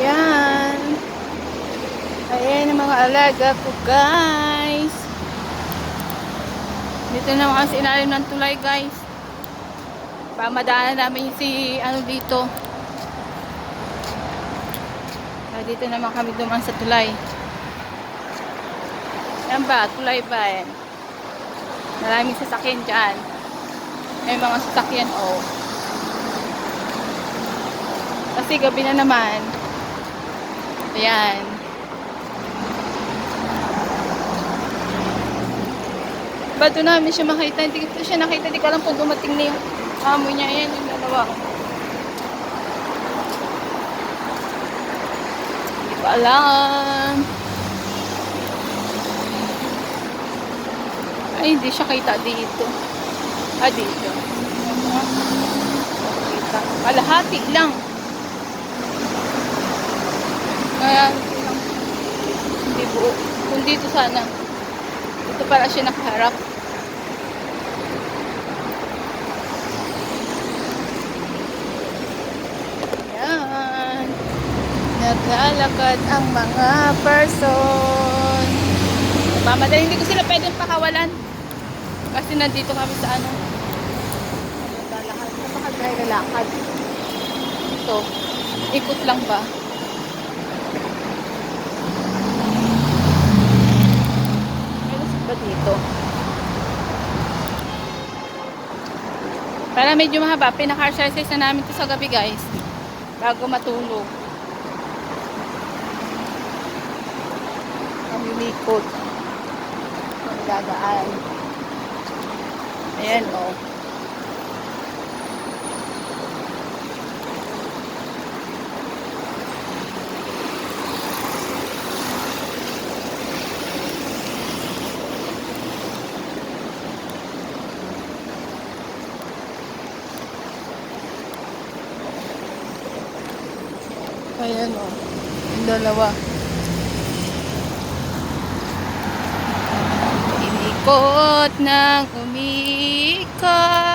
Yan. Ayan ang mga alaga ko, guys. Dito naman kasi ilalim ng tulay, guys. Pamadaanan namin si ano dito. Dito naman kami dumaan sa tulay. Yan ba? Tulay ba eh? Maraming sasakyan dyan. May mga sasakyan oh. Kasi gabi na naman. Ayan. Ba doon namin siya makita? Hindi ko siya nakita. Hindi ko alam kung dumating na yung amo niya. Ayan yung dalawa. Hindi ko alam. Ay, hindi siya kita dito. Dito. Kita. Kalahati lang. Kaya, hindi buo. Kung dito sana. Dito para siya nakaharap. Yan. Naglalakad ang mga person. Mamadali, hindi ko sila pwedeng pakawalan. Kasi nandito kami sa ano. Naglalakad. Napakagay-lalakad. Ito. Ikot lang ba? Ba dito. Para medyo mahaba, pinaka-exercise na namin ito sa gabi, guys. Bago matulog. Ang lilikod. Ang gagaan. Ayan, oh. Ayan o. Yung dalawa. Umikot ng umikot.